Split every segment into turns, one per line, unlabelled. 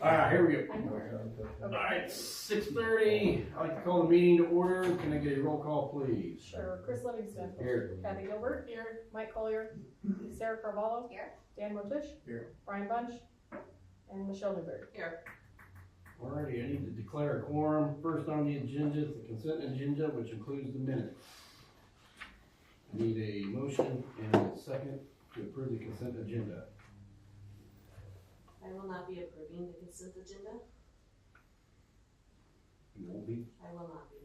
Alright, here we go. Alright, 6:30, I'd like to call the meeting to order. Can I get a roll call, please?
Sure. Chris Livingston.
Here.
Kathy Gilbert. Here. Mike Collier. Sarah Carvalho.
Here.
Dan Motish.
Here.
Brian Bunch. And Michelle Newberry.
Here.
Alrighty, I need to declare a quorum. First on the agenda is the consent agenda, which includes the minutes. I need a motion and a second to approve the consent agenda.
I will not be approving the consent agenda.
You won't be?
I will not be.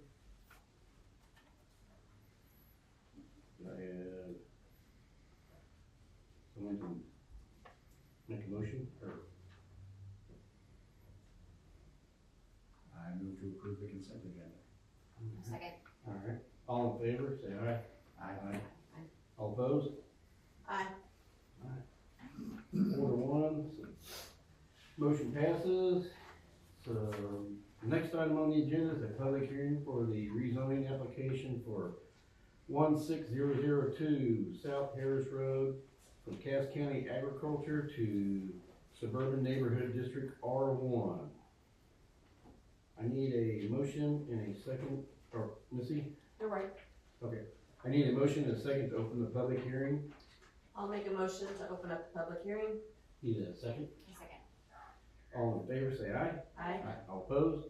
Someone can make a motion, or?
I move to approve the consent agenda.
Second.
Alright, all in favor, say aye.
Aye.
All opposed?
Aye.
Order one, so motion passes. So, the next item on the agenda is a public hearing for the rezoning application for 16002 South Harris Road from Cass County Agriculture to Suburban Neighborhood District R1. I need a motion and a second, or Missy?
You're right.
Okay. I need a motion and a second to open the public hearing.
I'll make a motion to open up the public hearing.
Need a second?
Second.
All in favor, say aye.
Aye.
All opposed?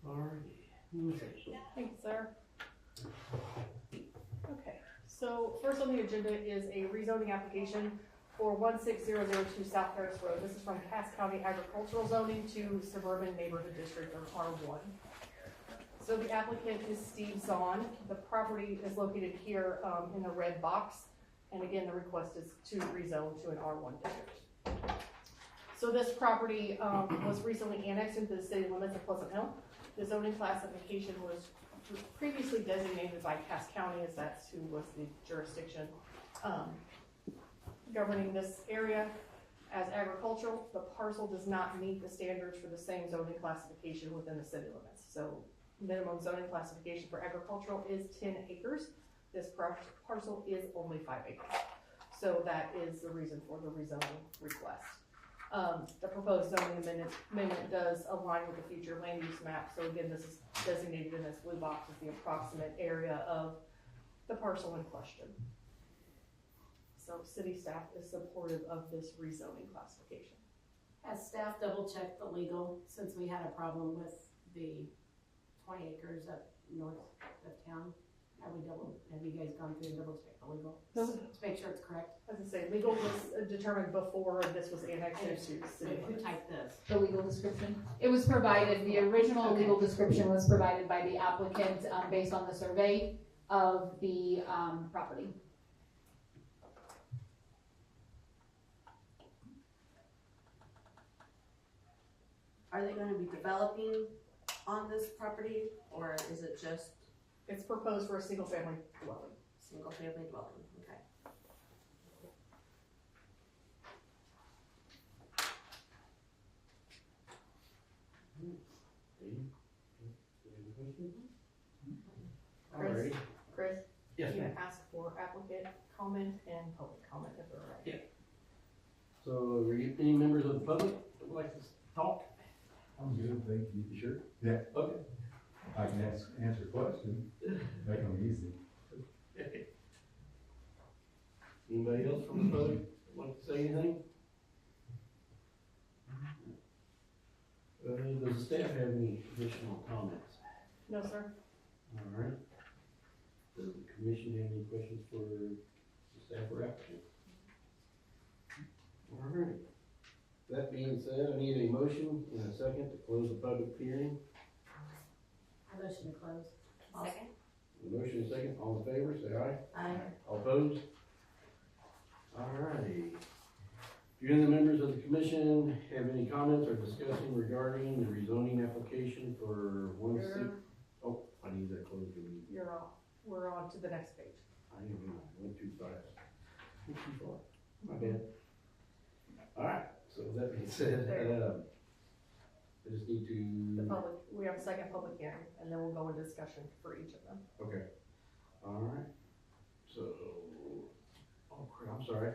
Alrighty.
Thanks, Sarah. Okay, so first on the agenda is a rezoning application for 16002 South Harris Road. This is from Cass County Agricultural Zoning to Suburban Neighborhood District, or R1. So the applicant is Steve Zahn. The property is located here in the red box. And again, the request is to rezone to an R1 district. So this property was recently annexed into the city limits of Pleasant Hill. The zoning classification was previously designated by Cass County, as that's who was the jurisdiction governing this area as agricultural. The parcel does not meet the standards for the same zoning classification within the city limits. So minimum zoning classification for agricultural is 10 acres. This parcel is only 5 acres. So that is the reason for the rezoning request. The proposed zoning amendment does align with the future land use map. So again, this is designated in this blue box as the approximate area of the parcel in question. So city staff is supportive of this rezoning classification.
Has staff double checked the legal, since we had a problem with the 20 acres up north of town? Have you guys gone through and double checked the legal to make sure it's correct?
As I say, legal was determined before this was annexed into city
Who
limits.
typed this?
The legal description. It was provided, the original
Okay.
legal description was provided by the applicant based on the survey of the property.
Are they gonna be developing on this property, or is it just
It's proposed for a single family dwelling.
single family dwelling? Okay.
Alrighty.
Chris,
Yes,
you
ma'am.
can ask for applicant comment and public comment if they're right.
Yeah. So, are you, any members of the public that would like to talk?
I'm good, thank you. You sure? Yeah.
Okay.
I can answer questions, make them easy.
Anybody else from the public like to say anything? Does the staff have any additional comments?
No, sir?
Alright. Does the commission have any questions for the staff or applicant? Alright. That being said, I need a motion and a second to close the public hearing.
I motion to close.
Second.
The motion and second, all in favor, say aye.
Aye.
All opposed? Alrighty. Do any of the members of the commission have any comments or discussion regarding the rezoning application for oh, I need that closed.
You're on. We're on to the next page.
I went too fast. Went too far. My bad. Alright, so with that being said, I just need
The
to,
public, we have a second public hearing, and then we'll go into discussion for each of them.
okay. Alright, so, oh crap, I'm sorry.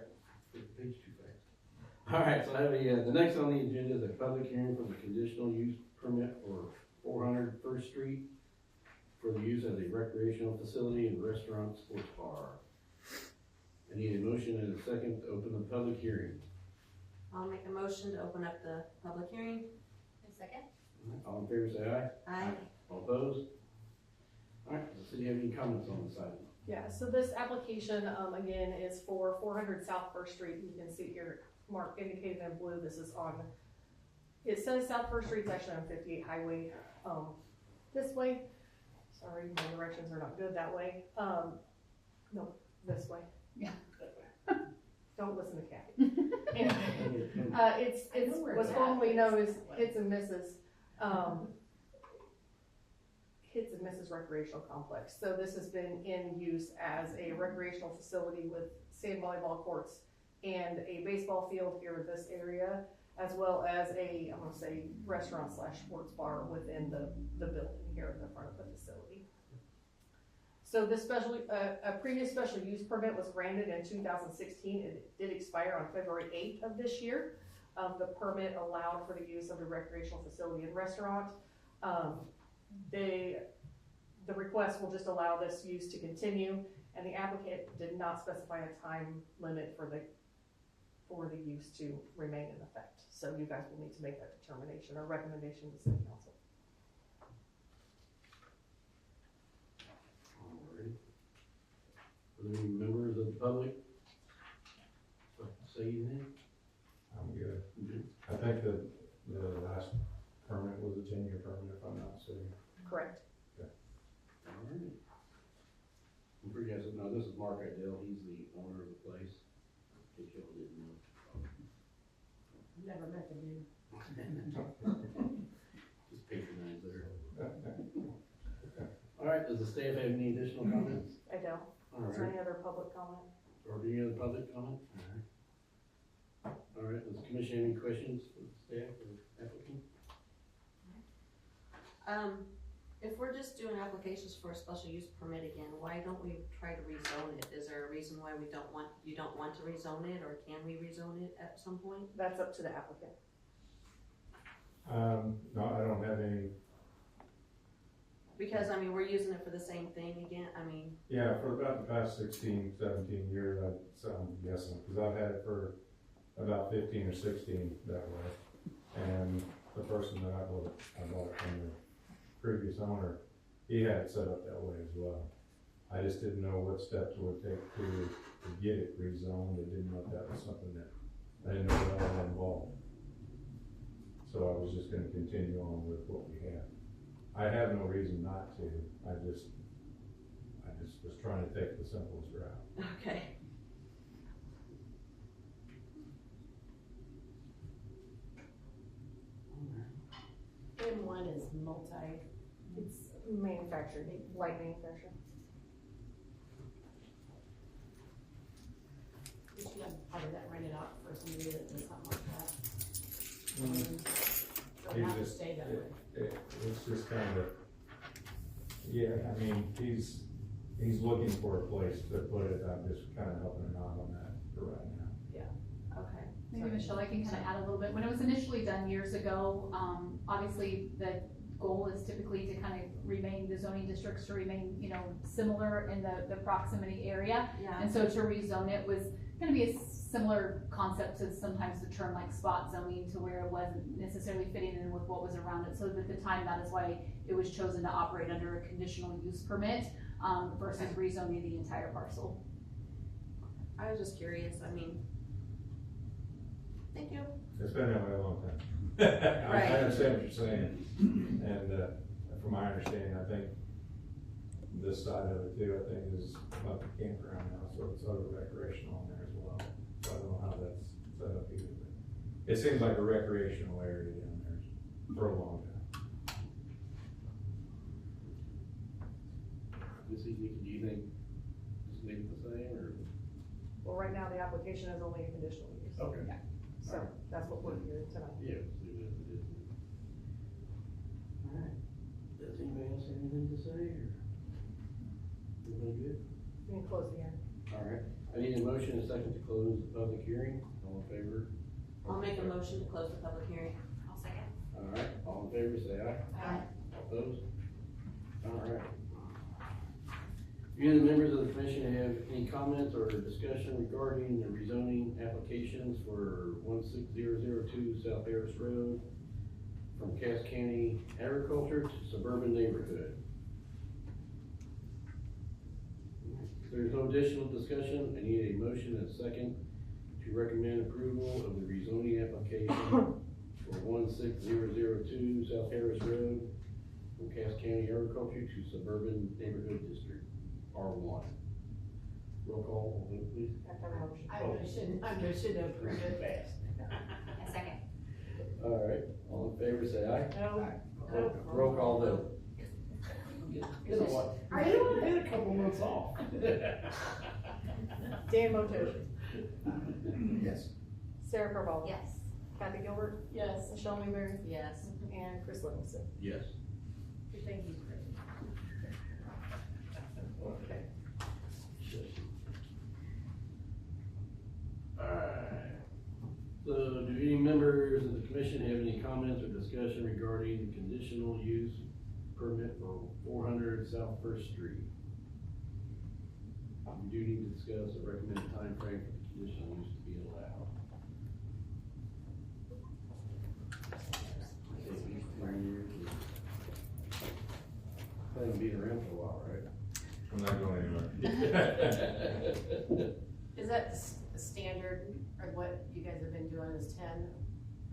Alright, so I have the next on the agenda is a public hearing for the conditional use permit for 400 First Street for the use as a recreational facility and restaurant sports bar. I need a motion and a second to open the public hearing.
I'll make a motion to open up the public hearing.
Second?
All in favor, say aye.
Aye.
All opposed? Alright, does the city have any comments on this item?
Yeah, so this application, again, is for 400 South First Street. You can see here, mark indicated in blue, this is on, it says South First Street, it's actually on 58 Highway, this way. Sorry, my directions are not good that way. No, this way.
Yeah.
Don't listen to Kathy. Anyway, it's what's formerly known as Hits and Misses. Hits and Misses Recreational Complex. So this has been in use as a recreational facility with sand volleyball courts and a baseball field here in this area, as well as a, I'm gonna say, restaurant slash sports bar within the building here in the front of the facility. So this a previous special use permit was granted in 2016. It did expire on February 8th of this year. The permit allowed for the use of a recreational facility and restaurant. The request will just allow this use to continue, and the applicant did not specify a time limit for the use to remain in effect. So you guys will need to make that determination or recommendation to city council.
Alright. Are there any members of the public? Say anything?
I'm good.
Mhm.
I think that the last permit was a 10-year permit, if I'm not mistaken.
Correct.
Alright. I'm pretty guys, no, this is Mark Idell, he's the owner of the place. In case y'all didn't know.
Never met the dude.
Just patronize there. Alright, does the staff have any additional comments?
I don't. Is there any other public comment?
Or any other public comment? Alright, does the commission have any questions for the staff or applicant?
If we're just doing applications for a special use permit again, why don't we try to rezone it? Is there a reason why you don't want to rezone it, or can we rezone it at some point?
That's up to the applicant.
No, I don't have any,
Because, I mean, we're using it for the same thing again, I mean,
yeah, for about the past 16, 17 years, I'm guessing, because I've had it for about 15 or 16 that way. And the person that I bought from the previous owner, he had it set up that way as well. I just didn't know what steps it would take to get it rezoned. I didn't know if that was something that, I didn't know what all that involved. So I was just gonna continue on with what we had. I have no reason not to, I just was trying to take the simplest route.
okay.
M1 is multi,
It's manufactured, light manufacturing.
we should have part of that rented out for somebody that does something like that. Or
He
not to
just-
stay that way.
It's just kind of, yeah, I mean, he's looking for a place to put it. I'm just kind of helping him out on that for right now.
Okay.
Maybe Michelle, I can kind of add a little bit. When it was initially done years ago, obviously the goal is typically to kind of remain, the zoning districts to remain, similar in the proximity area.
Yeah,
And so to rezone it was gonna be a similar concept to sometimes the term like spot zoning, to where it wasn't necessarily fitting in with what was around it. So at the time, that is why it was chosen to operate under a conditional use permit, versus rezoning the entire parcel.
I was just curious, I mean, thank you.
It's been that way a long time. I
Right.
understand what you're saying, and from my understanding, I think this side of it too, I think is about the campground now, so it's other recreational in there as well. So I don't know how that's set up either, but it seems like a recreational area down there for a long time.
Do you think, just leave it the same, or?
Well, right now, the application is only a conditional use.
Okay.
Yeah. So that's what we're hearing tonight.
Yeah, just leave it as it is. Alright, does anybody else have anything to say, or? Everybody good?
We can close the hearing.
Alright, I need a motion and a second to close the public hearing, all in favor,
I'll make a motion to close the public hearing.
I'll second.
Alright, all in favor, say aye.
Aye.
Opposed? Alright. Do any of the members of the commission have any comments or discussion regarding the rezoning applications for 16002 South Harris Road from Cass County Agriculture to Suburban Neighborhood? If there's no additional discussion, I need a motion and a second to recommend approval of the rezoning application for 16002 South Harris Road from Cass County Agriculture to Suburban Neighborhood District, R1. Roll call, please.
Have to have a motion.
I motion to approve it.
Fast.
A second.
All right, all in favor, say aye.
No,
Roll call vote. You know what?
Are you-
I had a couple months off.
Dan Motosh,
Yes.
Sarah Carvalho.
Yes.
Kathy Gilbert,
Yes.
Michelle Newberry,
Yes.
and Chris Livingston.
Yes.
Thank you, Chris.
Okay. Alright. So, do any members of the commission have any comments or discussion regarding the conditional use permit for 400 South First Street? We do need to discuss a recommended time frame for the conditional use to be allowed. At least 3 years. Plan on being around for a while, right?
I'm not going anywhere.
Is that standard, or what you guys have been doing is 10?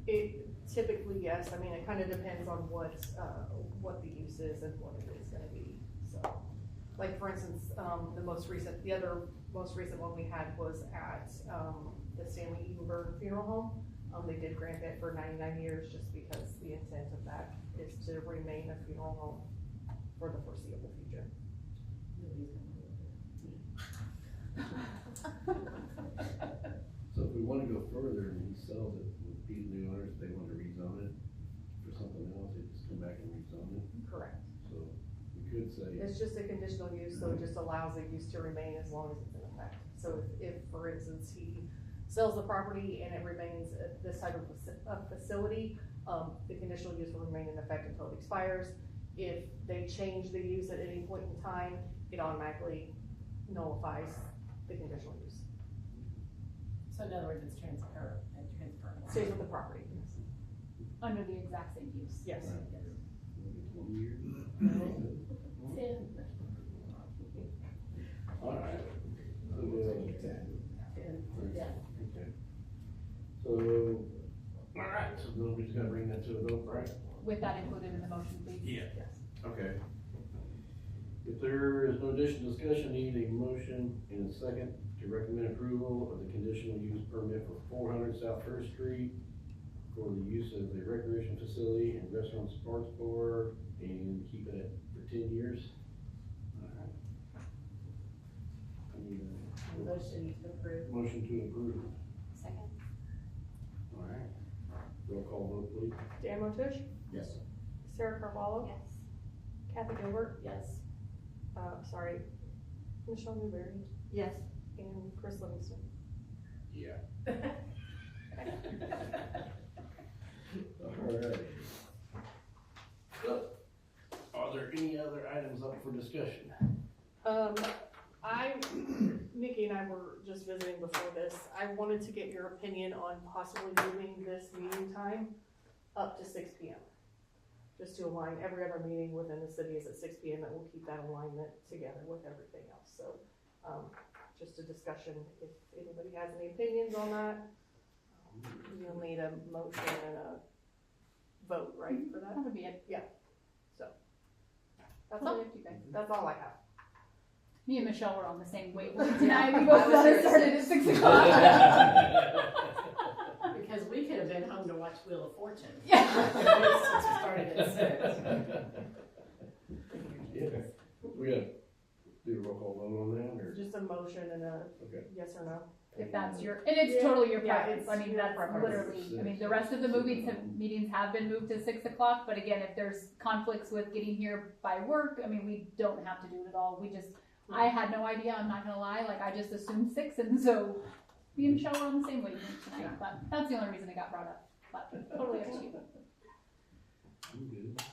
It typically, yes, I mean, it kind of depends on what the use is and what it is gonna be, so. Like, for instance, the other most recent one we had was at, the Stanley Edenberg Funeral Home. They did grant it for 99 years, just because the intent of that is to remain a funeral home for the foreseeable future.
So if we wanna go further and he sells it, with these new owners, they want to rezone it for something else, they just come back and rezone it,
Correct.
so we could say,
It's just a conditional use, so it just allows the use to remain as long as it's in effect. So if, for instance, he sells the property and it remains this type of facility, the conditional use will remain in effect until it expires. If they change the use at any point in time, it automatically nullifies the conditional use.
So in other words, it's transferable.
Stays with the property.
Under the exact same use.
Yes.
maybe 20 years. Alright.
Yeah.
Okay. So, alright, so then we just gotta bring that to a vote, right?
With that included in the motion, please.
Yeah. Okay. If there is no additional discussion, I need a motion and a second to recommend approval of the conditional use permit for 400 South First Street for the use of the recreation facility and restaurant sports bar, and keep it for 10 years. Alright. I need a
Motion to approve.
motion to approve.
Second.
Alright. Roll call vote, please.
Dan Motush,
Yes.
Sarah Carvalho,
Yes.
Kathy Gilbert,
Yes.
Michelle Newberry,
Yes.
and Chris Livingston.
Yeah. Alright. So, are there any other items up for discussion?
Nikki and I were just visiting before this. I wanted to get your opinion on possibly moving this meeting time up to 6 p.m. Just to align, every other meeting within the city is at 6 p.m. and we'll keep that alignment together with everything else. So, just a discussion, if anybody has any opinions on that. You'll need a motion and a vote, right, for that?
That would be it.
That's
Totally
all,
up to you guys.
that's all I have.
Me and Michelle were on the same wavelength tonight. We both thought it started at 6 o'clock.
Because we could have been home to watch Wheel of Fortune.
Yeah.
Since we started at 6.
Yeah, we gotta do a roll call vote on that, or?
Just a motion and a
Okay.
yes or no.
If that's your, and it's
Yeah.
totally your
Yeah,
preference. I
it's
mean,
your
that's
preference.
literally, I mean, the rest of the meetings have been moved to 6 o'clock, but again, if there's conflicts with getting here by work, I mean, we don't have to do it at all. I had no idea, I'm not gonna lie, like, I just assumed 6, and so me and Michelle were on the same wavelength tonight, but that's the only reason it got brought up, but totally up to you.
I'm good.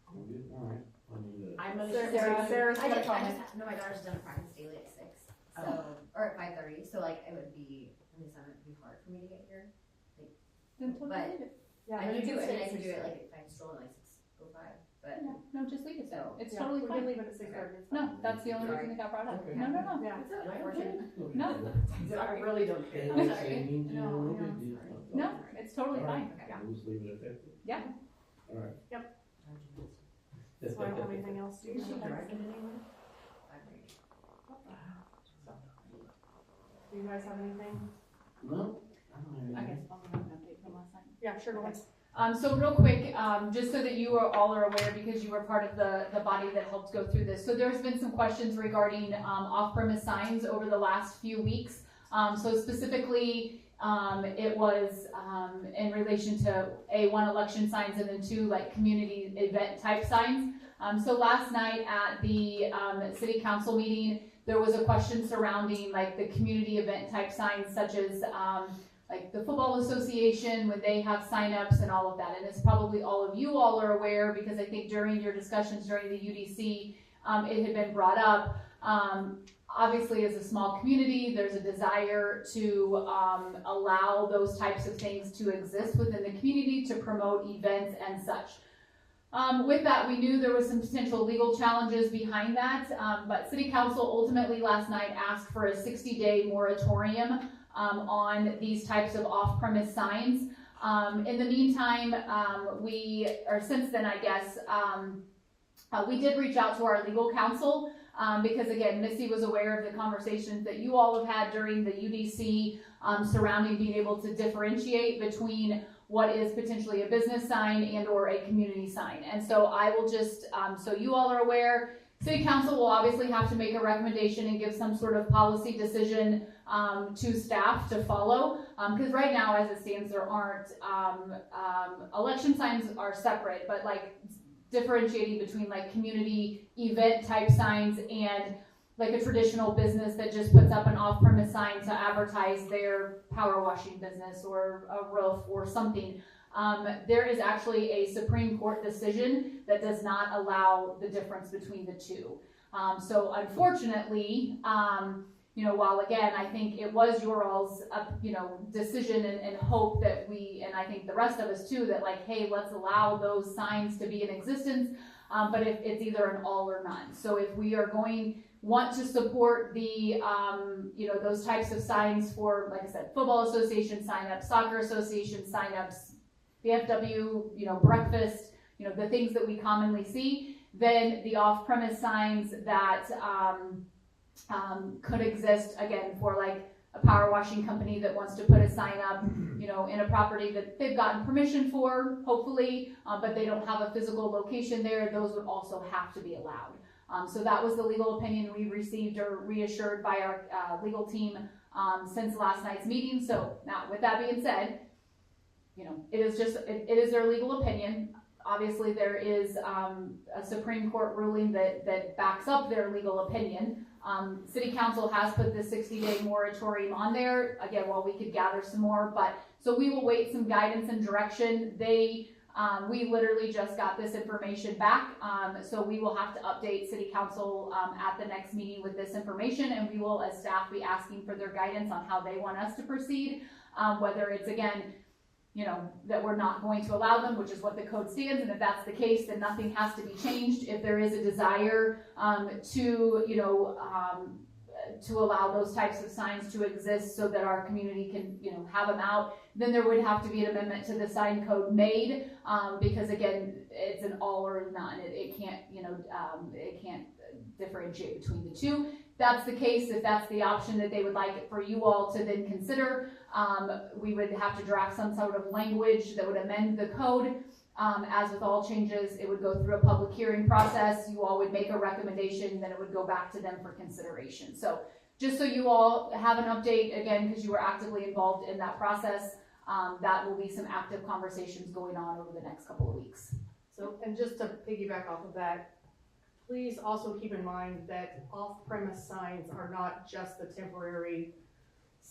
I'm good, alright. I need a,
I'm
Sarah's
I
got a
just,
comment.
no, my daughter's done practice daily at 6, so, or at 5:30, so like, it would be, at least it would be hard for me to get here.
Then totally
But-
leave it.
Yeah,
I
you
could do
can
it, I mean, I
say
could do it
6:30.
like if I stroll at like 6:05, but.
Yeah, no, just leave it there, it's
Yeah,
totally
we can
fine.
leave it at 6:30. It's
No,
fine.
that's the only
Sorry.
reason it got brought up.
Okay.
No, no, no.
Yeah.
It's unfortunate.
No.
I really don't care.
I'm sorry.
Saying,
No,
no
yeah,
big deal.
No, it's totally
Alright.
fine.
Okay.
We'll just leave it at that.
Yeah.
Alright.
So I don't have anything else to
Is she
do.
directed anyone?
Do you guys have anything?
No, I don't
I
have
guess
anything.
I'll give an update from last night.
Yeah, sure, go ahead.
So real quick, just so that you all are aware, because you were part of the body that helped go through this. So there's been some questions regarding off-premise signs over the last few weeks. So specifically, it was in relation to one, election signs, and then 2, like community event type signs. So last night at the city council meeting, there was a question surrounding like the community event type signs, such as like the football association when they have signups and all of that. And as probably all of you all are aware, because I think during your discussions during the UDC, it had been brought up. Obviously, as a small community, there's a desire to allow those types of things to exist within the community to promote events and such. With that, we knew there was some potential legal challenges behind that, but City Council ultimately last night asked for a 60-day moratorium on these types of off-premise signs. In the meantime, since then, I guess, we did reach out to our legal counsel because, again, Missy was aware of the conversations that you all have had during the UDC surrounding being able to differentiate between what is potentially a business sign and or a community sign. And so I will just, so you all are aware, City Council will obviously have to make a recommendation and give some sort of policy decision to staff to follow. Because right now, as it stands, there aren't, election signs are separate, but like differentiating between like community event type signs and like a traditional business that just puts up an off-premise sign to advertise their power washing business or a roof or something. There is actually a Supreme Court decision that does not allow the difference between the two. So unfortunately, while again, I think it was your all's, decision and hope that we, and I think the rest of us too, that like, hey, let's allow those signs to be in existence. But if it's either an all or none. So if we are want to support the, those types of signs for, like I said, football association signups, soccer association signups, VFW, breakfast, the things that we commonly see, then the off-premise signs that could exist, again, for like a power washing company that wants to put a sign up, in a property that they've gotten permission for, hopefully, but they don't have a physical location there, those would also have to be allowed. So that was the legal opinion we received or reassured by our legal team since last night's meeting. So now, with that being said, it is their legal opinion. Obviously, there is a Supreme Court ruling that backs up their legal opinion. City Council has put the 60-day moratorium on there, again, while we could gather some more, but so we will wait some guidance and direction. We literally just got this information back, so we will have to update City Council at the next meeting with this information, and we will, as staff, be asking for their guidance on how they want us to proceed, whether it's, again, that we're not going to allow them, which is what the code stands, and if that's the case, then nothing has to be changed. If there is a desire to allow those types of signs to exist so that our community can, have them out, then there would have to be an amendment to the sign code made, because again, it's an all or none. It can't, it can't differentiate between the two. That's the case. If that's the option that they would like it for you all to then consider, we would have to draft some sort of language that would amend the code. As with all changes, it would go through a public hearing process. You all would make a recommendation, then it would go back to them for consideration. So just so you all have an update, again, because you were actively involved in that process, that will be some active conversations going on over the next couple of weeks.
So, and just to piggyback off of that, please also keep in mind that off-premise signs are not just the temporary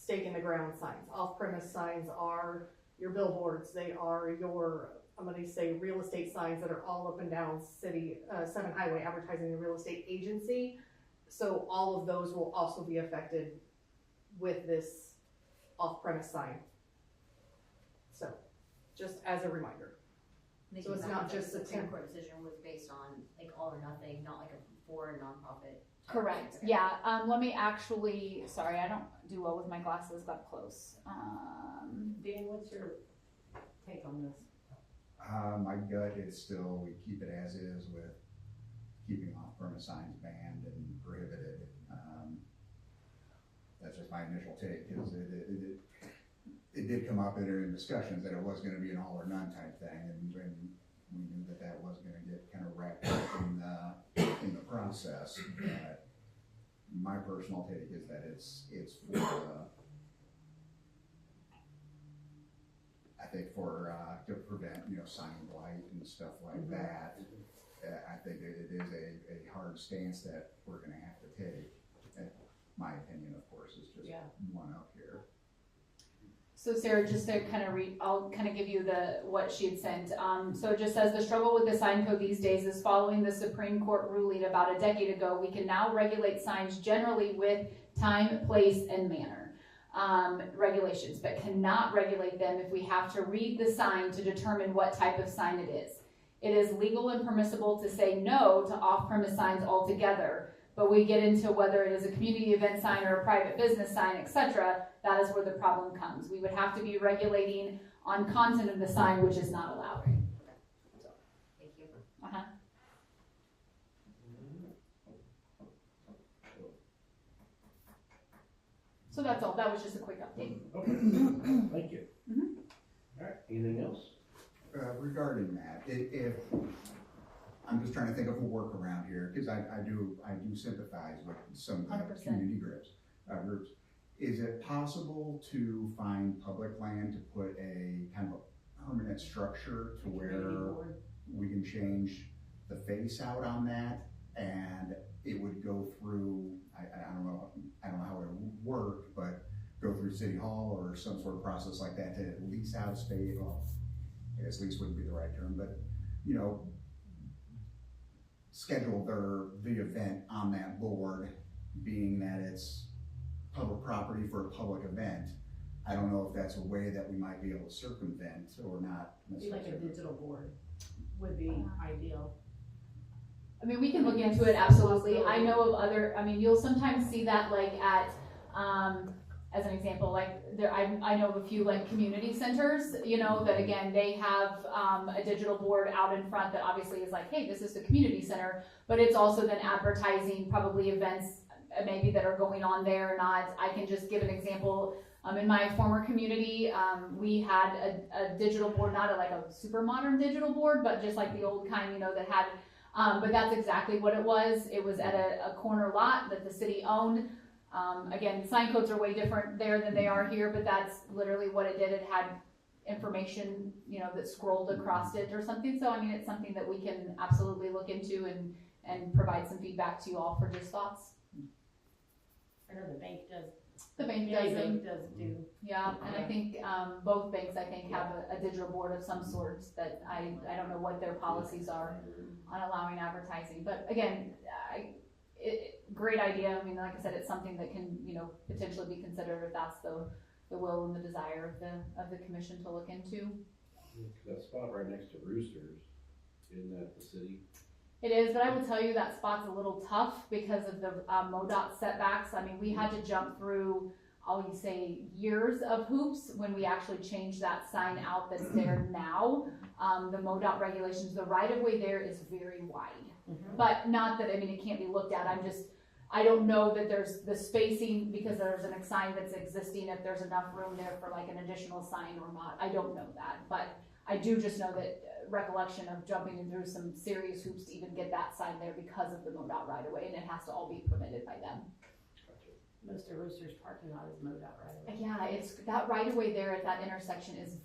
stake in the ground signs. Off-premise signs are your billboards, they are your, I'm gonna say, real estate signs that are all up and down city, 7 Highway advertising the real estate agency. So all of those will also be affected with this off-premise sign. So, just as a reminder. So it's not just
the
a
Supreme
temp-
Court decision was based on like all or nothing, not like a for a nonprofit.
Correct,
Okay.
yeah, let me actually, sorry, I don't do well with my glasses up close.
Dan, what's your take on this?
My gut is still, we keep it as is with keeping off-premise signs banned and prohibited. That's just my initial take, because it did come up in discussions that it was gonna be an all or none type thing, and we knew that that was gonna get kind of wrapped up in the process. But my personal take is that it's for, I think for, to prevent, sign blight and stuff like that. I think it is a hard stance that we're gonna have to take. My opinion, of course, is just one up here.
So Sarah, just to kind of read, I'll kind of give you what she had sent. So it just says, the struggle with the sign code these days is following the Supreme Court ruling about a decade ago. We can now regulate signs generally with time, place, and manner regulations, but cannot regulate them if we have to read the sign to determine what type of sign it is. It is legal and permissible to say no to off-premise signs altogether, but we get into whether it is a community event sign or a private business sign, etc. That is where the problem comes. We would have to be regulating on content of the sign, which is not allowed.
Thank you.
Uh-huh. So that's all. That was just a quick update.
Okay, thank you.
Mhm.
All right, anything else?
Regarding that, if I'm just trying to think of a workaround here, because I do sympathize with some of the
100%.
community groups. Is it possible to find public land to put a kind of a permanent structure to where we can change the face out on that, and it would go through, I don't know how it would work, but go through City Hall or some sort of process like that to lease out space? Well, I guess lease wouldn't be the right term, but schedule the event on that board, being that it's public property for a public event. I don't know if that's a way that we might be able to circumvent or not.
Be like a digital board would be ideal.
I mean, we can look into it, absolutely. I know of you'll sometimes see that like at, as an example, like I know of a few like community centers, that again, they have a digital board out in front that obviously is like, hey, this is the community center, but it's also then advertising probably events maybe that are going on there or not. I can just give an example. In my former community, we had a digital board, not a super modern digital board, but just like the old kind, that had, but that's exactly what it was. It was at a corner lot that the city owned. Again, sign codes are way different there than they are here, but that's literally what it did. It had information, that scrolled across it or something. So, it's something that we can absolutely look into and provide some feedback to you all for just thoughts.
I know the bank does.
The bank
Yeah,
does
the
them.
bank does do.
Yeah, and I think both banks, have a digital board of some sorts that I don't know what their policies are on allowing advertising. But again, great idea. Like I said, it's something that can, potentially be considered if that's the will and the desire of the commission to look into.
That spot right next to Roosters, isn't that the city?
It is, but I will tell you that spot's a little tough because of the MoDOT setbacks. We had to jump through, I'll say, years of hoops when we actually changed that sign out that's there now. The MoDOT regulations, the right of way there is very wide, but not that, it can't be looked at. I don't know that there's the spacing because there's a sign that's existing, if there's enough room there for like an additional sign or not. I don't know that, but I do just know that recollection of jumping in through some serious hoops to even get that sign there because of the MoDOT right away, and it has to all be permitted by them.
Most of Rooster's parking lot is mowed out right away.
Yeah, it's that right away there at that intersection is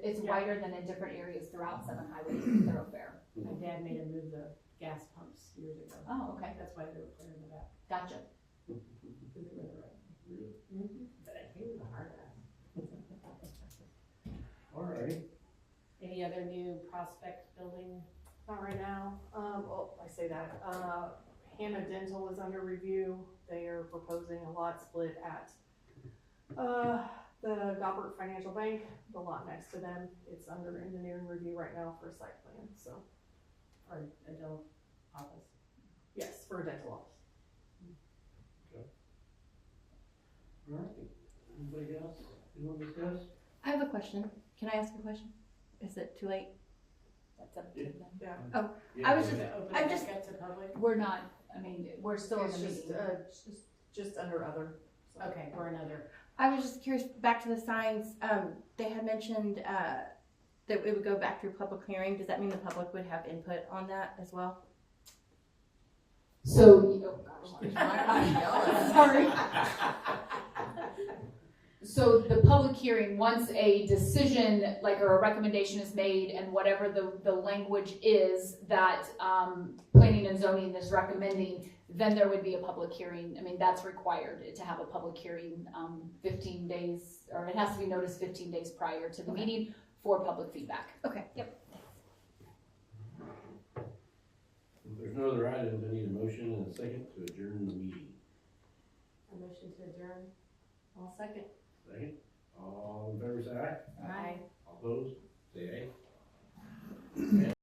it's wider than in different areas throughout 7 Highway thoroughfare.
My dad made him move the gas pumps years ago.
Oh, okay,
That's why they were clearing it out.
gotcha.
Because they were the right.
Really?
But their new Prospect building?
Not right now. Well, I say that. Hannah Dental is under review. They are proposing a lot split at, the Gobbert Financial Bank, the lot next to them. It's under engineering review right now for a site plan, so,
Or a dental office?
yes, for a dental office.
Alright, anybody else you want to discuss?
I have a question. Can I ask a question? Is it too late?
That's up to them.
Yeah.
Yeah,
I was
go
just-
ahead.
Open
I'm
it
just-
back up to public?
We're not, I mean, we're still in
It's
the
just,
meeting.
just under other. so.
Okay, we're another.
I was just curious, back to the signs, they had mentioned, that it would go back through public hearing. Does that mean the public would have input on that as well?
So, oh gosh. Sorry. So the public hearing, once a decision, like, or a recommendation is made and whatever the language is that, planning and zoning is recommending, then there would be a public hearing. I mean, that's required to have a public hearing, 15 days, or it has to be noticed 15 days prior to the meeting for public feedback.
Okay, yep.
If there's no other items, I need a motion and a second to adjourn the meeting.
A motion to adjourn?
I'll second.
Second, all in favor say aye.
Aye.
All opposed, say aye.